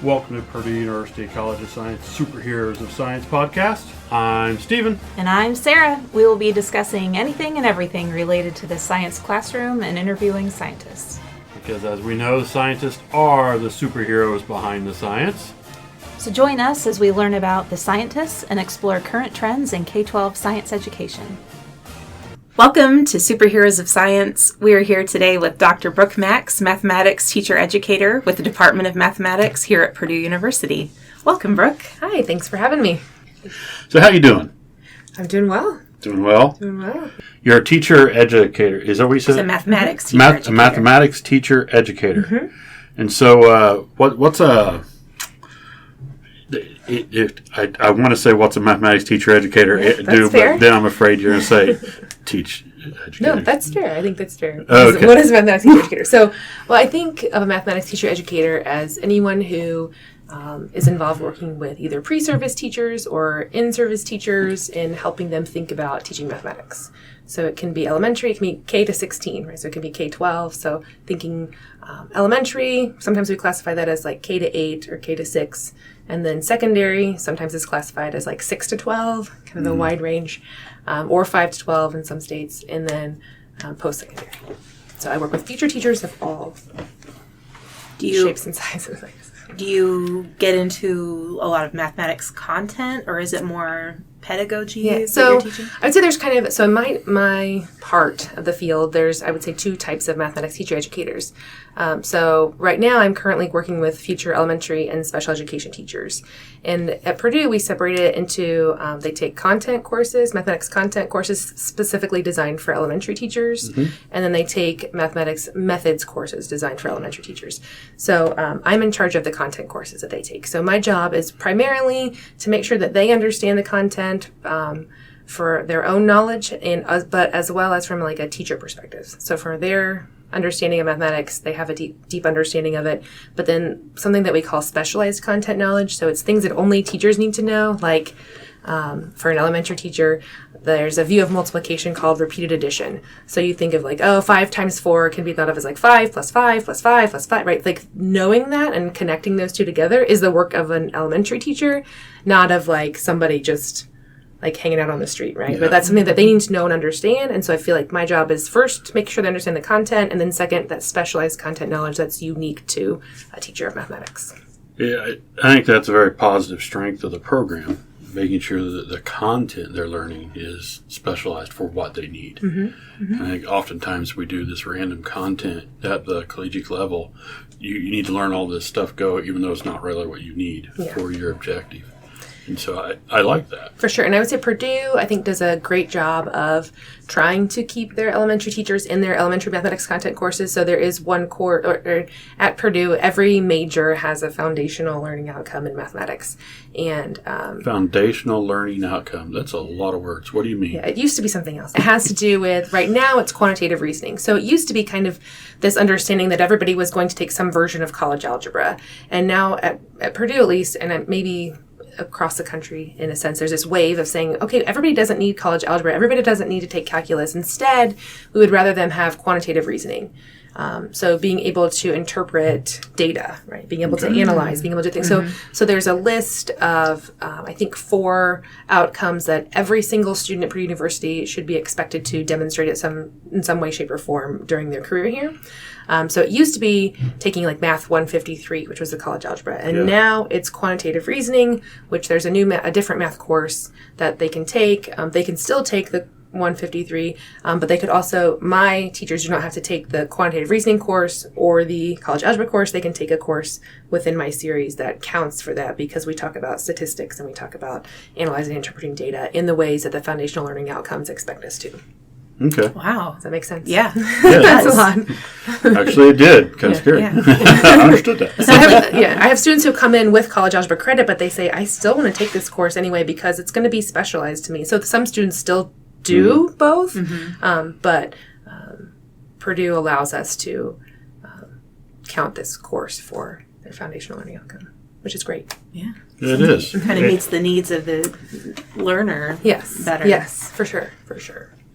Welcome to Purdue University College of Science Superheroes of Science podcast. I'm Stephen. And I'm Sarah. We will be discussing anything and everything related to the science classroom and interviewing scientists. Because as we know, scientists are the superheroes behind the science. So join us as we learn about the scientists and explore current trends in K-12 science education. Welcome to Superheroes of Science. We are here today with Dr. Brooke Max, mathematics teacher educator with the Department of Mathematics here at Purdue University. Welcome, Brooke. Hi, thanks for having me. So how you doing? I'm doing well. Doing well? Doing well. You're a teacher educator. Is that what you said? It's a mathematics teacher educator. A mathematics teacher educator. Mm-hmm. And so what's a... I want to say what's a mathematics teacher educator do, fair. But then I'm afraid you're going to say teach educator. No, that's fair. I think that's fair. Okay. What is a mathematics teacher educator? So, I think of a mathematics teacher educator as anyone who is involved working with either pre-service teachers or in-service teachers in helping them think about teaching mathematics. So it can be elementary, it can be K to 16, right? So it can be K-12. So thinking elementary, sometimes we classify that as like K to 8 or K to 6. And then secondary, sometimes it's classified as like 6 to 12, kind of a wide range, or 5 to 12 in some states, and then post-secondary. So I work with future teachers of all shapes and sizes. Do you get into a lot of mathematics content, or is it more pedagogy that so you're teaching? I would say there's kind of, so in my part of the field, there's, I would say, two types of mathematics teacher educators. So right now I'm currently working with future elementary and special education teachers. And at Purdue, we separate it into, they take content courses, mathematics content courses specifically designed for elementary teachers. Mm-hmm. And then they take mathematics methods courses designed for elementary teachers. So I'm in charge of the content courses that they take. So my job is primarily to make sure that they understand the content for their own knowledge, but as well as from like a teacher perspective. So for their understanding of mathematics, they have a deep understanding of it, but then something that we call specialized content knowledge. So it's things that only teachers need to know, like for an elementary teacher, there's a view of multiplication called repeated addition. So you think of like, 5 times 4 can be thought of as like 5 plus 5 plus 5 plus 5, right? Like knowing that and connecting those two together is the work of an elementary teacher, not of like somebody just like hanging out on the street, right? Yeah. But that's something that they need to know and understand. And so I feel like my job is first to make sure they understand the content, and then second, that specialized content knowledge that's unique to a teacher of mathematics. Yeah, I think that's a very positive strength of the program, making sure that the content they're learning is specialized for what they need. Mm-hmm. Mm-hmm. I think oftentimes we do this random content at the collegiate level. You need to learn all this stuff even though it's not really what you need for your objective. And so I like that. For sure. And I would say Purdue, I think, does a great job of trying to keep their elementary teachers in their elementary mathematics content courses. So there is one course, or at Purdue, every major has a foundational learning outcome in mathematics. And foundational learning outcome. That's a lot of words. What do you mean? Yeah, it used to be something else. It has to do with, right now, it's quantitative reasoning. So it used to be kind of this understanding that everybody was going to take some version of college algebra. And now at Purdue, at least, and maybe across the country, in a sense, there's this wave of saying, okay, everybody doesn't need college algebra. Everybody doesn't need to take calculus. Instead, we would rather them have quantitative reasoning. So being able to interpret data, right? Being able to analyze, being able to do things. Mm-hmm. So there's a list of, I think, 4 outcomes that every single student at Purdue University should be expected to demonstrate in some way, shape, or form during their career here. So it used to be taking like Math 153, which was the college algebra. And now it's quantitative reasoning, which there's a different math course that they can take. They can still take the 153, but they could also, my teachers do not have to take the quantitative reasoning course or the college algebra course. They can take a course within my series that counts for that, because we talk about statistics and we talk about analyzing and interpreting data in the ways that the foundational learning outcomes expect us to. Okay. Wow. Does that make sense? Yeah. That's a lot. Actually, it did. Kind of scary. Yeah. I understood that. So I have students who come in with college algebra credit, but they say, I still want to take this course anyway because it's going to be specialized to me. So some students still do both, but Purdue allows us to count this course for their foundational learning outcome, which is great. Yeah. It is. It kind of meets the needs of the learner better. Yes, for sure.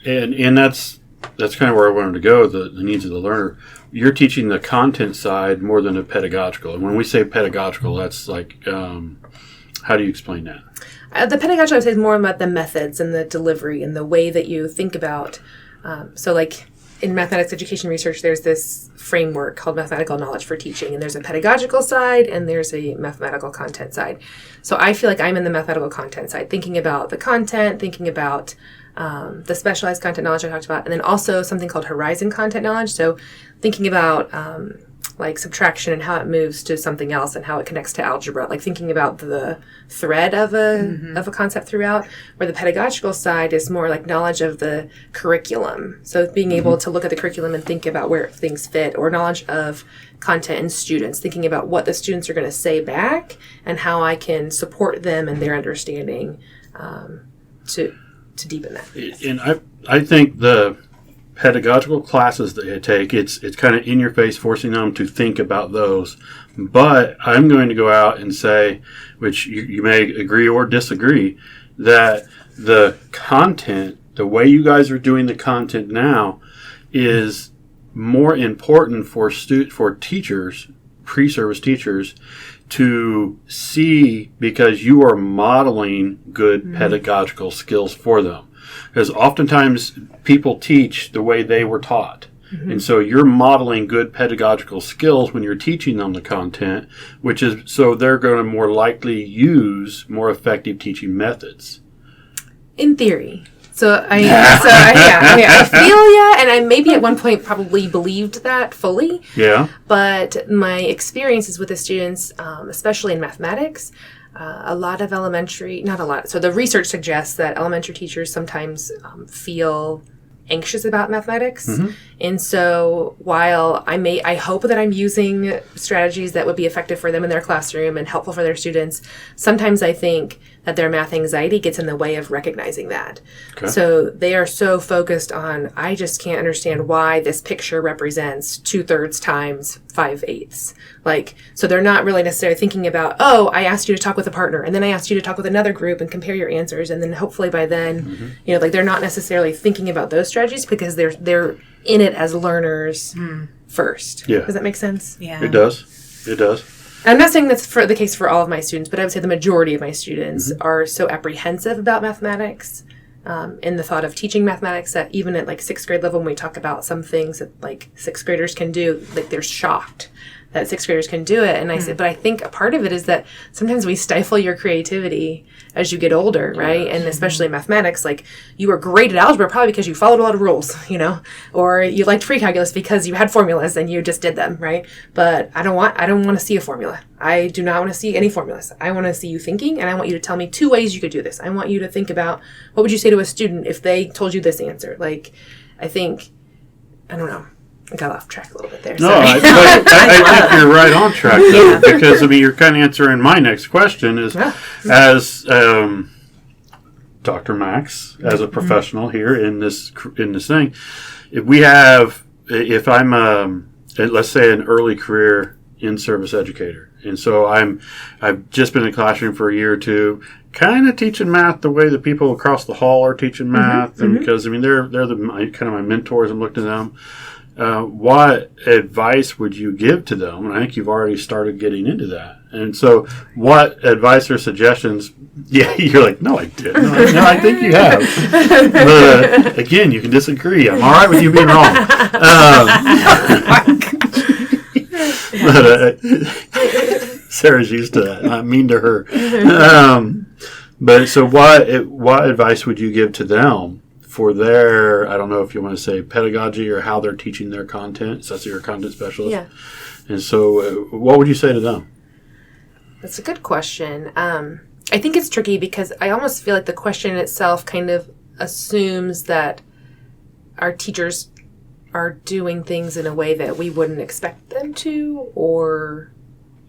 And that's that's kind of where I wanted to go, the needs of the learner. You're teaching the content side more than the pedagogical. And when we say pedagogical, that's like, how do you explain that? The pedagogical, I would say, is more about the methods and the delivery and the way that you think about. So like in mathematics education research, there's this framework called mathematical knowledge for teaching. And there's a pedagogical side and there's a mathematical content side. So I feel like I'm in the mathematical content side, thinking about the content, thinking about the specialized content knowledge I talked about, and then also something called horizon content knowledge. So thinking about like subtraction and how it moves to something else and how it connects to algebra, like thinking about the thread of a concept throughout, where the pedagogical side is more like knowledge of the curriculum. So being able to look at the curriculum and think about where things fit, or knowledge of content and students, thinking about what the students are going to say back and how I can support them and their understanding to deepen that. And I think the pedagogical classes that they take, it's kind of in your face, forcing them to think about those. But I'm going to go out and say, which you may agree or disagree, that the content, the way you guys are doing the content now, is more important for teachers, pre-service teachers, to see, because you are modeling good pedagogical skills for them. Because oftentimes people teach the way they were taught. And so you're modeling good pedagogical skills when you're teaching them the content, which is so they're going to more likely use more effective teaching methods. In theory. I feel and I maybe at one point probably believed that fully. Yeah. But my experiences with the students, especially in mathematics, a lot of not a lot. So the research suggests that elementary teachers sometimes feel anxious about mathematics. And so while I hope that I'm using strategies that would be effective for them in their classroom and helpful for their students, sometimes I think that their math anxiety gets in the way of recognizing that. Okay. So they are so focused on, I just can't understand why this picture represents 2/3 times 5/8. So they're not really necessarily thinking about, oh, I asked you to talk with a partner, and then I asked you to talk with another group and compare your answers, and then hopefully by then, they're not necessarily thinking about those strategies because they're in it as learners first. Yeah. Does that make sense? Yeah. It does. I'm not saying that's the case for all of my students, but I would say the majority of my students are so apprehensive about mathematics in the thought of teaching mathematics that even at 6th grade level, when we talk about some things that 6th graders can do, they're shocked that 6th graders can do it. And I said, but I think a part of it is that sometimes we stifle your creativity as you get older, right? And especially in mathematics, you were great at algebra probably because you followed a lot of rules, or you liked pre-calculus because you had formulas and you just did them, right? But I don't want to see a formula. I do not want to see any formulas. I want to see you thinking, and I want you to tell me 2 ways you could do this. I want you to think about, what would you say to a student if they told you this answer? I don't know. I got off track a little bit there. No, I think you're right on track, though, because, you're kind of answering my next question is, as Dr. Max, as a professional here in this thing, if I'm, let's say, an early career in-service educator, and so I've just been in the classroom for a year or two, kind of teaching math the way the people across the hall are teaching math, and because, they're my mentors, I'm looking at them. What advice would you give to them? And I think you've already started getting into that. And so what advice or suggestions? Yeah, you're like, no, I didn't. No, I think you have. But again, you can disagree. I'm all right with you being wrong. Sarah's used to that. I'm mean to her. But so what advice would you give to them for their, I don't know if you want to say pedagogy or how they're teaching their content, since you're a content specialist? Yeah. And so what would you say to them? That's a good question. I think it's tricky because I almost feel like the question itself kind of assumes that our teachers are doing things in a way that we wouldn't expect them to or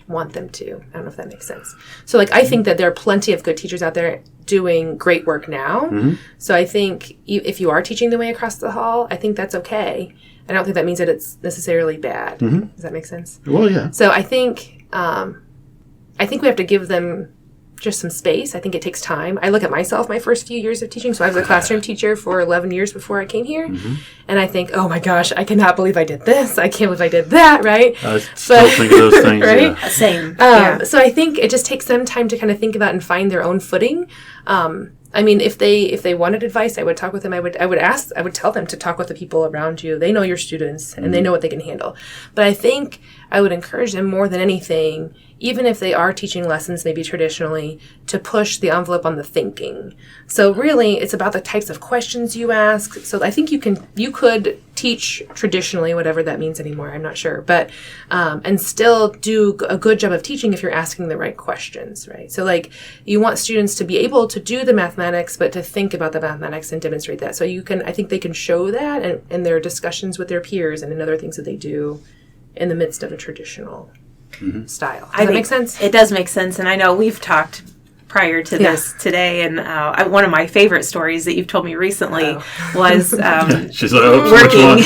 want them to. I don't know if that makes sense. So I think that there are plenty of good teachers out there doing great work now. So I think if you are teaching the way across the hall, I think that's okay. I don't think that means that it's necessarily bad. Does that make sense? Well, yeah. So I think we have to give them just some space. I think it takes time. I look at myself my first few years of teaching. So I was a classroom teacher for 11 years before I came here. And I think, oh my gosh, I cannot believe I did this. I can't believe I did that, right? I still think of those things, right? yeah. Same. So I think it just takes them time to kind of think about and find their own footing. I mean, if they wanted advice, I would talk with them. I would tell them to talk with the people around you. They know your students and they know what they can handle. But I think I would encourage them more than anything, even if they are teaching lessons maybe traditionally, to push the envelope on the thinking. So really, it's about the types of questions you ask. So I think you could teach traditionally, whatever that means anymore, I'm not sure, but and still do a good job of teaching if you're asking the right questions, right? So like you want students to be able to do the mathematics, but to think about the mathematics and demonstrate that. So I think they can show that in their discussions with their peers and in other things that they do in the midst of a traditional style. Does that make sense? It does make sense. And I know we've talked prior to this today, and one of my favorite stories that you've told me recently was She's like, working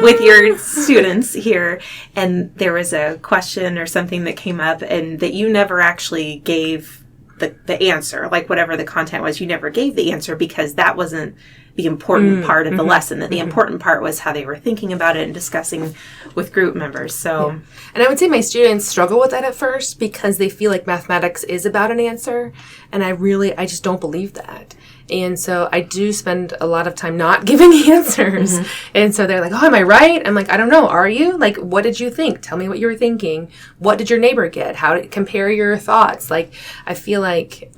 with your students here, and there was a question or something that came up and that you never actually gave the answer, like whatever the content was, you never gave the answer because that wasn't the important part of the lesson. That the important part was how they were thinking about it and discussing with group members. So, and I would say my students struggle with that at first because they feel like mathematics is about an answer, and I just don't believe that. And so I do spend a lot of time not giving answers. And so they're like, oh, am I right? I'm like, I don't know. Are you? Like, what did you think? Tell me what you were thinking. What did your neighbor get? How did compare your thoughts? Like, I feel like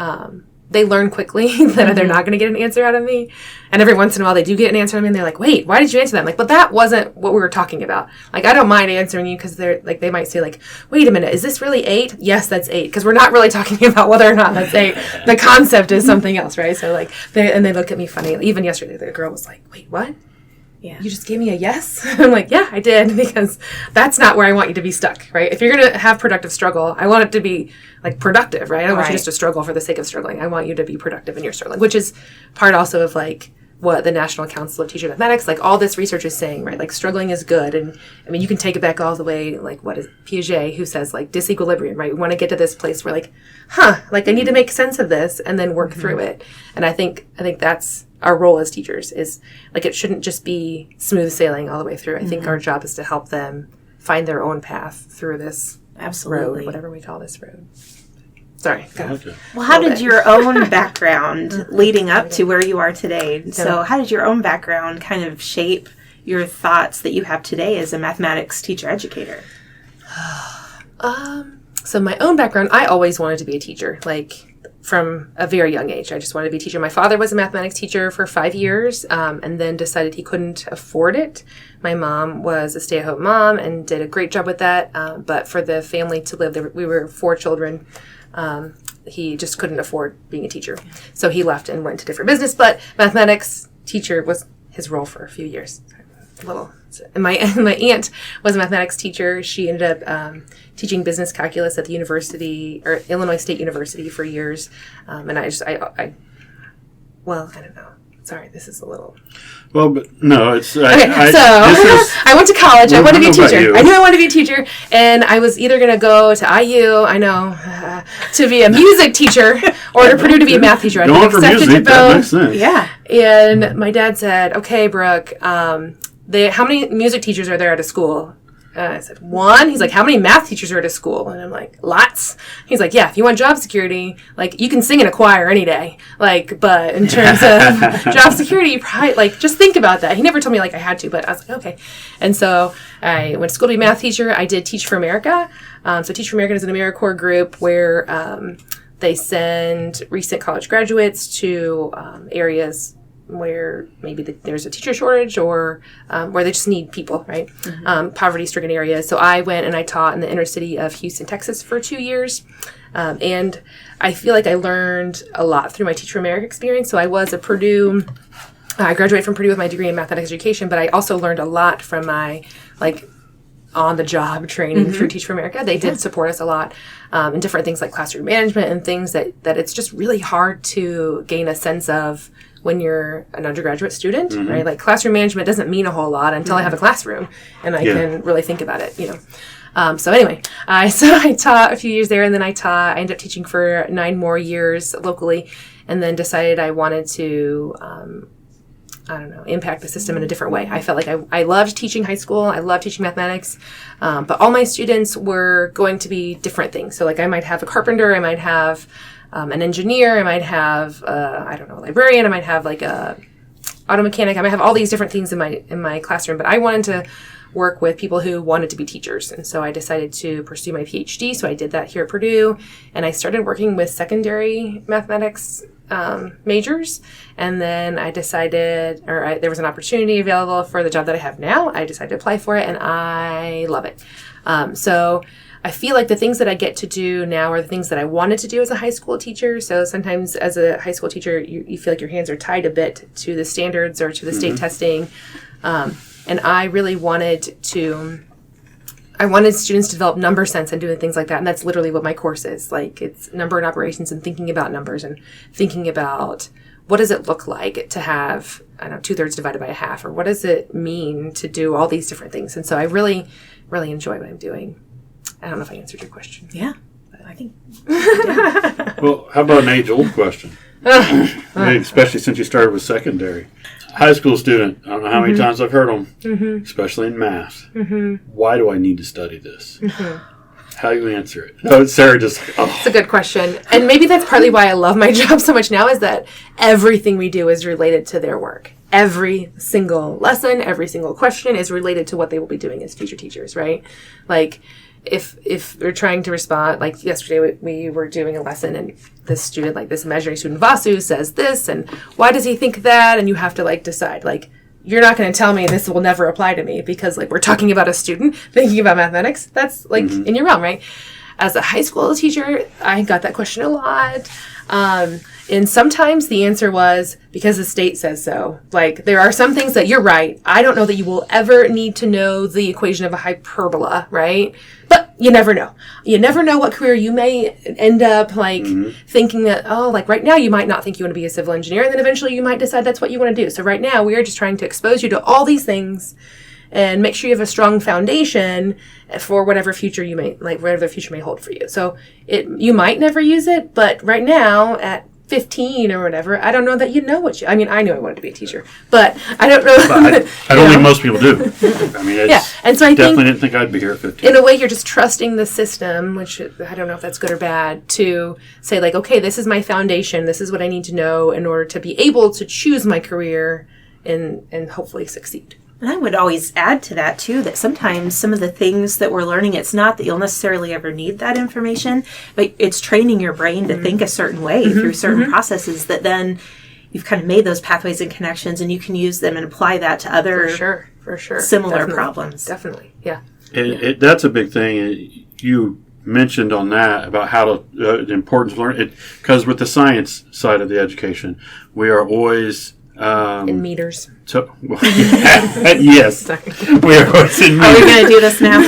they learn quickly that they're not going to get an answer out of me. And every once in a while they do get an answer out of me and they're like, wait, why did you answer that? I'm like, but that wasn't what we were talking about. Like, I don't mind answering you because they're like, they might say like, wait a minute, is this really 8? Yes, that's 8. Because we're not really talking about whether or not that's 8. The concept is something else, right? So like, they look at me funny. Even yesterday, the girl was like, wait, what? Yeah. You just gave me a yes? I'm like, yeah, I did, because that's not where I want you to be stuck, right? If you're going to have productive struggle, I want it to be like productive, right? I don't want you just to struggle for the sake of struggling. I want you to be productive in your struggling, which is part also of like what the National Council of Teacher Mathematics, like all this research is saying, right? Like struggling is good. And I mean, you can take it back all the way, like what is Piaget, who says like disequilibrium, right? We want to get to this place where like, like I need to make sense of this and then work through it. And I think that's our role as teachers, is like it shouldn't just be smooth sailing all the way through. I think our job is to help them find their own path through this road, whatever we call this road. Sorry. Well, how did your own background leading up to where you are today? So how did your own background kind of shape your thoughts that you have today as a mathematics teacher educator? So my own background, I always wanted to be a teacher, like from a very young age. I just wanted to be a teacher. My father was a mathematics teacher for 5 years, and then decided he couldn't afford it. My mom was a stay-at-home mom and did a great job with that. But for the family to live, we were 4 children. He just couldn't afford being a teacher. So he left and went to different business, but mathematics teacher was his role for a few years. And my aunt was a mathematics teacher. She ended up teaching business calculus at the university, or Illinois State University, for years. And I don't know. Sorry, this is a little... Well, but no, it's... I went to college. I wanted to be a teacher. I knew I wanted to be a teacher. And I was either going to go to IU, to be a music teacher, or to Purdue to be a math teacher. I'd been accepted to both. That makes sense. Yeah. And my dad said, okay, Brooke, how many music teachers are there at a school? I said, 1. He's like, how many math teachers are at a school? And I'm like, lots. He's like, yeah, if you want job security, like, you can sing in a choir any day. Like, but in terms of job security, you probably, like, just think about that. He never told me, like, I had to, but I was like, okay. And so I went to school to be a math teacher. I did Teach for America. So Teach for America is an AmeriCorps group where they send recent college graduates to areas where maybe there's a teacher shortage, or where they just need people, right? Poverty-stricken areas. So I went and I taught in the inner city of Houston, Texas for 2 years. And I feel like I learned a lot through my Teach for America experience. So I was a Purdue... I graduated from Purdue with my degree in mathematics education, but I also learned a lot from my, like, on-the-job training through Teach for America. They did support us a lot in different things like classroom management and things that it's just really hard to gain a sense of when you're an undergraduate student, right? Like classroom management doesn't mean a whole lot until I have a classroom and I can really think about it, So anyway, I taught a few years there, and then I ended up teaching for 9 more years locally, and then decided I wanted to, impact the system in a different way. I felt like I loved teaching high school. I loved teaching mathematics, but all my students were going to be different things. So like I might have a carpenter, I might have an engineer, I might have, a librarian, I might have like a auto mechanic. I might have all these different things in my classroom, but I wanted to work with people who wanted to be teachers. And so I decided to pursue my PhD. So I did that here at Purdue, and I started working with secondary mathematics majors. And then I decided, there was an opportunity available for the job that I have now. I decided to apply for it, and I love it. So I feel like the things that I get to do now are the things that I wanted to do as a high school teacher. So sometimes as a high school teacher, you feel like your hands are tied a bit to the standards or to the state testing. And I really wanted students to develop number sense and doing things like that. And that's literally what my course is. Like, it's number and operations and thinking about numbers and thinking about what does it look like to have, 2/3 divided by a half, or what does it mean to do all these different things. And so I really, really enjoy what I'm doing. I don't know if I answered your question. Yeah, I think. Well, how about an age-old question? Especially since you started with secondary. High school student, I don't know how many times I've heard them, especially in math. Why do I need to study this? How do you answer it? Oh, Sarah just... It's a good question. And maybe that's partly why I love my job so much now, is that everything we do is related to their work. Every single lesson, every single question is related to what they will be doing as future teachers, right? Like, if they're trying to respond, like yesterday we were doing a lesson, and this student, like this imaginary student Vasu, says this, and why does he think that? And you have to like decide, like, you're not going to tell me this will never apply to me because like we're talking about a student thinking about mathematics. That's like in your realm, right? As a high school teacher, I got that question a lot. And sometimes the answer was because the state says so. Like, there are some things that you're right. I don't know that you will ever need to know the equation of a hyperbola, right? But you never know. You never know what career you may end up like thinking that, like right now you might not think you want to be a civil engineer, and then eventually you might decide that's what you want to do. So right now we are just trying to expose you to all these things and make sure you have a strong foundation for whatever future you may, like whatever the future may hold for you. So you might never use it, but right now at 15 or whatever, I don't know that you know what I knew I wanted to be a teacher, but I don't know. I don't think most people do. I mean, and so I definitely didn't think I'd be here at 15. In a way, you're just trusting the system, which I don't know if that's good or bad, to say like, okay, this is my foundation. This is what I need to know in order to be able to choose my career and hopefully succeed. And I would always add to that, too, that sometimes some of the things that we're learning, it's not that you'll necessarily ever need that information, but it's training your brain to think a certain way through certain processes that then you've kind of made those pathways and connections, and you can use them and apply that to other for sure. similar problems. Definitely, yeah. That's a big thing. You mentioned on that about how to the importance of learning it, because with the science side of the education, we are always... in meters. Yes. Sorry. We are always in meters. Are we going to do this now?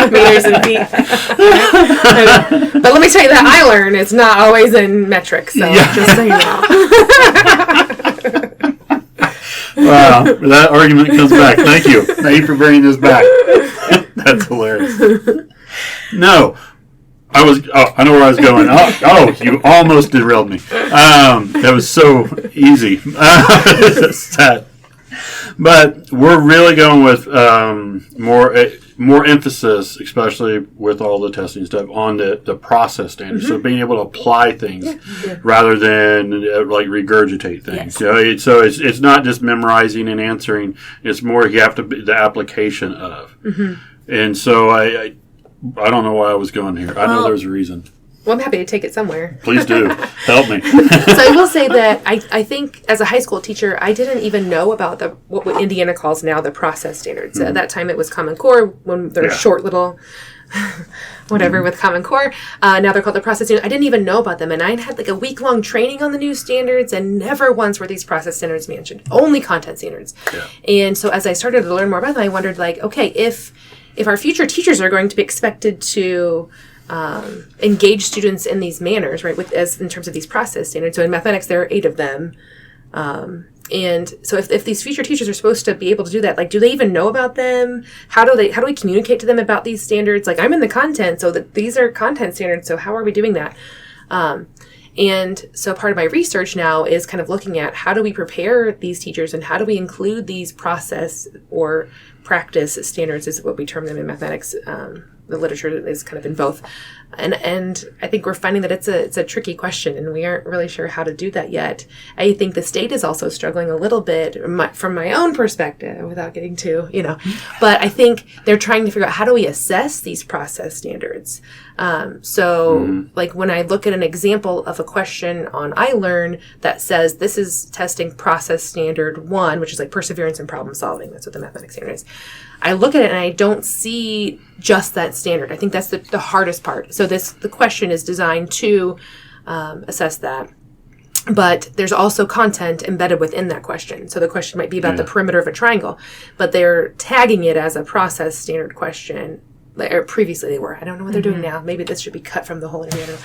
Meters and feet. But let me tell you that I learn it's not always in metric, so just so you know. Wow, that argument comes back. Thank you. Thank you for bringing this back. That's hilarious. No. I know where I was going. Oh, you almost derailed me. That was so easy. But we're really going with more emphasis, especially with all the testing stuff, on the process standards. So being able to apply things rather than like regurgitate things. Yes. So it's not just memorizing and answering. It's more you have to be the application of. And so I don't know why I was going here. I know there's a reason. Well, I'm happy to take it somewhere. Please do. Help me. So I will say that I think as a high school teacher, I didn't even know about what Indiana calls now the process standards. At that time, it was Common Core, when they're short little whatever with Common Core. Now they're called the process standards. I didn't even know about them. And I had like a week-long training on the new standards, and never once were these process standards mentioned. Only content standards. Yeah. And so as I started to learn more about them, I wondered like, okay, if our future teachers are going to be expected to engage students in these manners, right, in terms of these process standards. So in mathematics, there are 8 of them. And so if these future teachers are supposed to be able to do that, like, do they even know about them? How do we communicate to them about these standards? Like, I'm in the content, so that these are content standards. So how are we doing that? And so part of my research now is kind of looking at how do we prepare these teachers and how do we include these process or practice standards is what we term them in mathematics. The literature is kind of in both. And I think we're finding that it's a tricky question, and we aren't really sure how to do that yet. I think the state is also struggling a little bit from my own perspective, without getting too, but I think they're trying to figure out how do we assess these process standards. Like when I look at an example of a question on iLearn that says this is testing process standard 1, which is like perseverance and problem solving. That's what the mathematics standard is. I look at it and I don't see just that standard. I think that's the hardest part. So the question is designed to assess that. But there's also content embedded within that question. So the question might be about the perimeter of a triangle, but they're tagging it as a process standard question. Or previously they were. I don't know what they're doing now. Maybe this should be cut from the whole interview.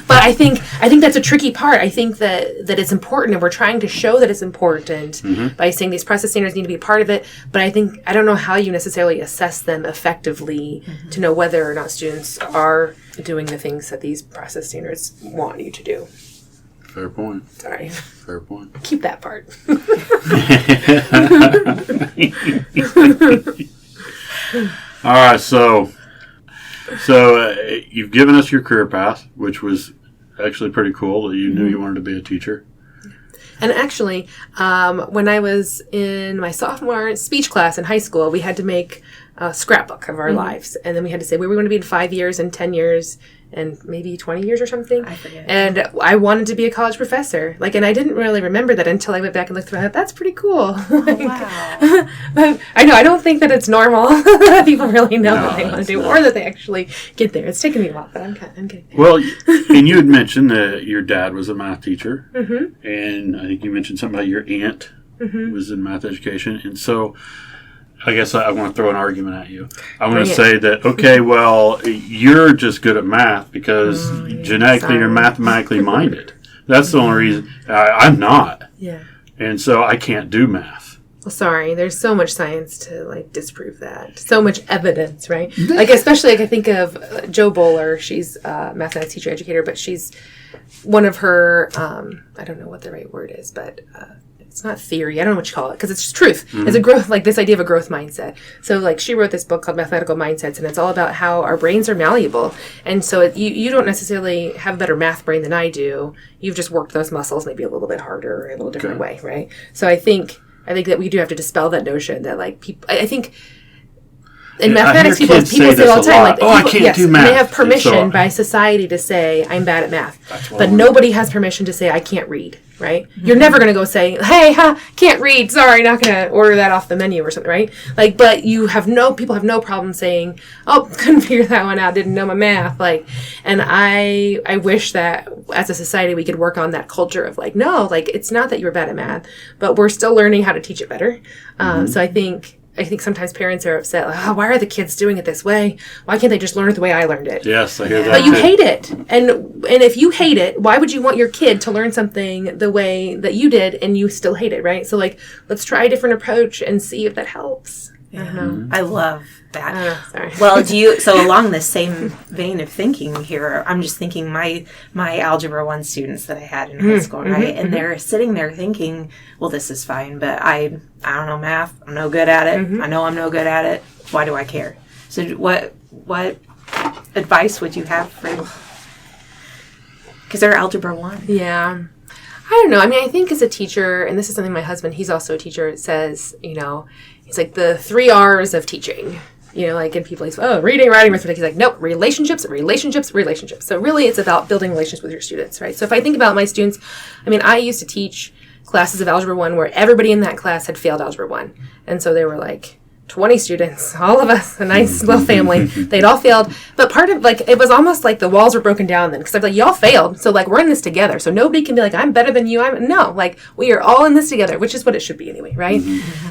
But I think that's a tricky part. I think that it's important, and we're trying to show that it's important by saying these process standards need to be a part of it. But I don't know how you necessarily assess them effectively to know whether or not students are doing the things that these process standards want you to do. Fair point. Sorry. Fair point. Keep that part. All right, so you've given us your career path, which was actually pretty cool that you knew you wanted to be a teacher. And actually, when I was in my sophomore speech class in high school, we had to make a scrapbook of our lives. And then we had to say where we want to be in 5 years and 10 years and maybe 20 years or something. I forget. And I wanted to be a college professor. And I didn't really remember that until I went back and looked through it. That's pretty cool. Wow. I know. I don't think that it's normal that people really know what they want to do or that they actually get there. It's taken me a while, but I'm getting there. Well, and you had mentioned that your dad was a math teacher. And I think you mentioned something about your aunt was in math education. And so I guess I want to throw an argument at you. I'm going to say that, okay, well, you're just good at math because genetically you're mathematically minded. That's the only reason. I'm not. Yeah. And so I can't do math. Well, sorry. There's so much science to disprove that. So much evidence, right? Especially I think of Jo Bowler. She's a mathematics teacher educator, but she's one of her. I don't know what the right word is, but. It's not theory. I don't know what you call it because it's just truth. It's a growth, this idea of a growth mindset. So she wrote this book called Mathematical Mindsets, and it's all about how our brains are malleable. And so you don't necessarily have a better math brain than I do. You've just worked those muscles maybe a little bit harder or a little different way, right? So I think that we do have to dispel that notion that people. I think. In mathematics, people say all the time, I can't do math. They have permission by society to say, I'm bad at math. But nobody has permission to say, I can't read, right? You're never going to go say, hey, can't read. Sorry, not going to order that off the menu or something, right? But people have no problem saying, oh, couldn't figure that one out, didn't know my math. And I wish that as a society we could work on that culture of it's not that you're bad at math, but we're still learning how to teach it better. So I think sometimes parents are upset, why are the kids doing it this way? Why can't they just learn it the way I learned it? Yes, I hear that. But you hate it. And if you hate it, why would you want your kid to learn something the way that you did and you still hate it, right? So let's try a different approach and see if that helps. Yeah. I love that. Sorry. Well, so along the same vein of thinking here, I'm just thinking my Algebra 1 students that I had in high school, right? And they're sitting there thinking, well, this is fine, but I don't know math. I'm no good at it. I know I'm no good at it. Why do I care? So what advice would you have for them? Because they're Algebra 1. Yeah. I don't know. I mean, I think as a teacher, and this is something my husband, he's also a teacher, says, he's the 3 R's of teaching. And people say, reading, writing, arithmetic. He's nope, relationships. So really it's about building relationships with your students, right? So if I think about my students, I used to teach classes of Algebra 1 where everybody in that class had failed Algebra 1. And so they were 20 students, all of us, a nice little family. They'd all failed. But part of, it was almost like the walls were broken down then. Because I'm y'all failed. So, we're in this together. So nobody can be I'm better than you. No, we are all in this together, which is what it should be anyway, right?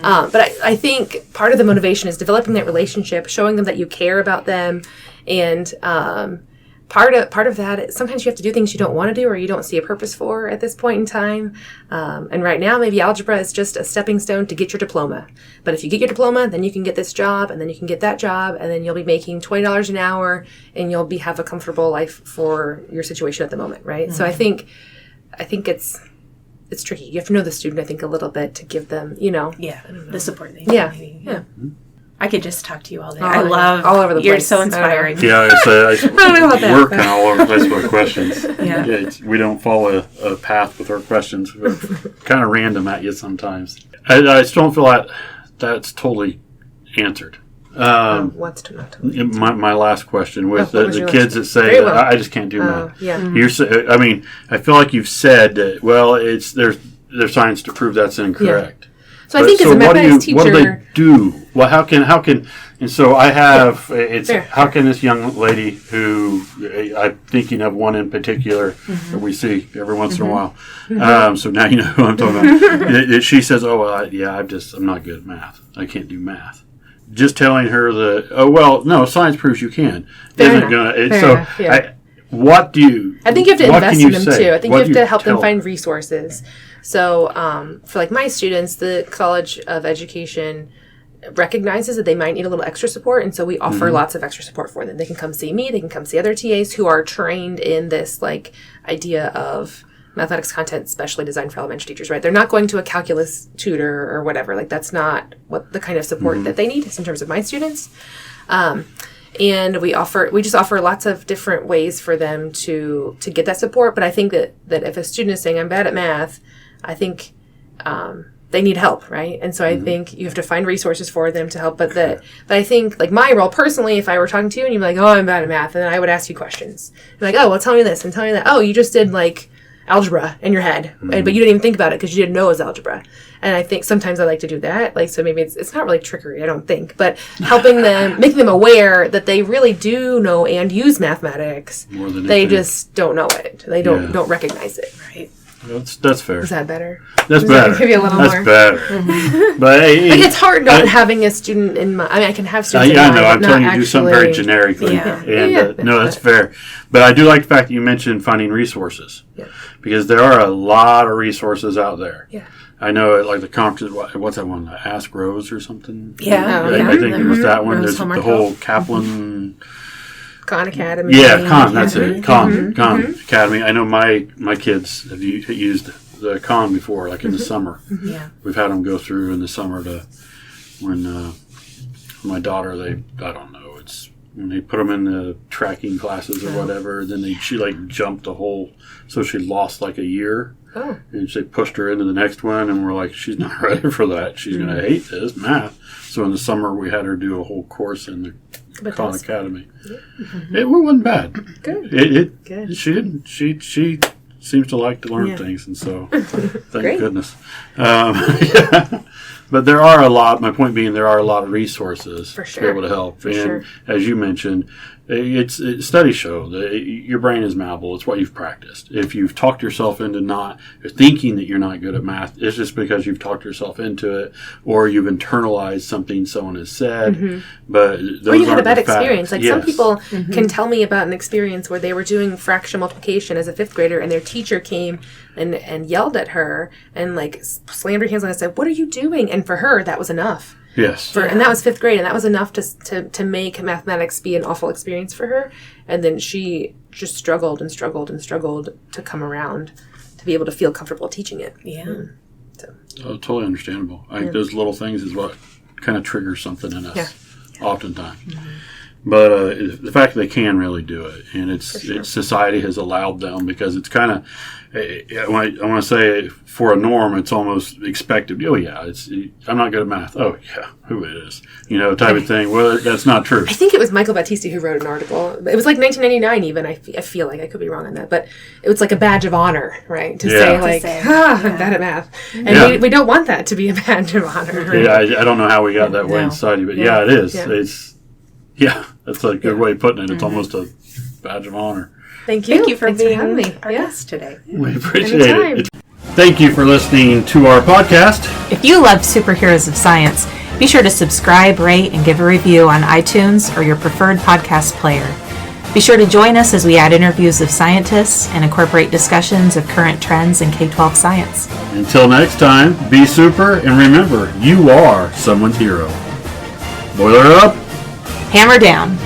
But I think part of the motivation is developing that relationship, showing them that you care about them. And part of that, sometimes you have to do things you don't want to do or you don't see a purpose for at this point in time. And right now, maybe algebra is just a stepping stone to get your diploma. But if you get your diploma, then you can get this job, and then you can get that job, and then you'll be making $20 an hour, and you'll have a comfortable life for your situation at the moment, right? Mm-hmm. So I think it's tricky. You have to know the student, I think, a little bit to give them, the support they need. Yeah. Yeah. I could just talk to you all day. I love all over the place. You're so inspiring. Yeah, I don't know about that. We're kind of all over the place with our questions. Yeah. We don't follow a path with our questions. We're kind of random at you sometimes. I still don't feel like that's totally answered. What's not my last question with the kids that say that I just can't do math. Yeah. I feel like you've said that. Well, there's science to prove that's incorrect. Yeah. So I think as a mathematics teacher, what do they do? Well, how can and so I have Fair. How can this young lady who I'm thinking of one in particular that we see every once in a while. So now you know who I'm talking about. She says, "Oh well, I'm not good at math. I can't do math." Just telling her no, science proves you can. Isn't gonna. What do you? I think you have to invest in them too. I think you have to help them them find resources. So for like my students, the College of Education recognizes that they might need a little extra support, and so we offer lots of extra support for them. They can come see me. They can come see other TAs who are trained in this like idea of mathematics content specially designed for elementary teachers, right? They're not going to a calculus tutor or whatever. Like that's not what the kind of support that they need in terms of my students. And we just offer lots of different ways for them to get that support. But I think that if a student is saying, I'm bad at math, I think they need help, right? And so I think you have to find resources for them to help. But I think, like, my role personally, if I were talking to you and you'd be like, oh, I'm bad at math, and then I would ask you questions. You're like, oh, well, tell me this and tell me that. Oh, you just did, like, algebra in your head, but you didn't even think about it because you didn't know it was algebra. And I think sometimes I like to do that. Like, so maybe it's not really trickery, I don't think, but helping them, making them aware that they really do know and use mathematics. More than they just don't know it. They don't recognize it. Right. That's fair. Is that better? That's better. Give you a little more. Better. But hey, like, it's hard not having a student in mind. I mean, I can have students in mind. I know. I'm telling you to do something very actually- generically. Yeah. No, that's fair. But I do like the fact that you mentioned finding resources. Yeah. Because there are a lot of resources out there. Yeah. I know, like the conference, what's that one? Ask Rose or something? Yeah. I think it was that one. Rose There's the whole Kaplan... Khan Academy. Yeah, Khan, that's it. Khan Academy. I know my kids have used the Khan before, like in the summer. Yeah. We've had them go through in the summer when my daughter, I don't know, it's when they put them in the tracking classes or whatever, then she like jumped a whole, so she lost like a year. Oh. And they pushed her into the next one, and we're like, she's not ready for that. She's going to hate this math. So in the summer, we had her do a whole course in the Khan Academy. Yeah. It wasn't bad. Good. Good. She seems to like to learn things, and so thank goodness. But there are a lot. My point being, there are a lot of resources to be able to help. And as you mentioned, studies show that your brain is malleable. It's what you've practiced. If you've talked yourself into not thinking that you're not good at math, it's just because you've talked yourself into it, or you've internalized something someone has said. But those or you had a bad facts. experience. Like some people can tell me about an experience where they were doing fractional multiplication as a 5th grader, and their teacher came and yelled at her and like slammed her hands on and said, "What are you doing?" And for her, that was enough. Yes. And that was 5th grade, and that was enough to make mathematics be an awful experience for her. And then she just struggled and struggled and struggled to come around to be able to feel comfortable teaching it. Yeah. Totally understandable. I think those little things is what kind of triggers something in us oftentimes. But the fact that they can really do it, and it's society has allowed them, because it's kind of, I want to say, for a norm, it's almost expected. Oh yeah, I'm not good at math. Oh yeah, who is? Type of thing. Well, that's not true. I think it was Michael Battisti who wrote an article. It was like 1999 even. I feel like I could be wrong on that, but it was like a badge of honor, right? To say like, I'm bad at math, and we don't want that to be a badge of honor. Right? Yeah, I don't know how we got that way inside you, but it is. Yeah. That's a good way of putting it. It's almost a badge of honor. Thank you. Thank you for being having me. our guest today. We appreciate it. Thank you for listening to our podcast. If you love Superheroes of Science, be sure to subscribe, rate, and give a review on iTunes or your preferred podcast player. Be sure to join us as we add interviews of scientists and incorporate discussions of current trends in K-12 science. Until next time, be super, and remember, you are someone's hero. Boiler up. Hammer down.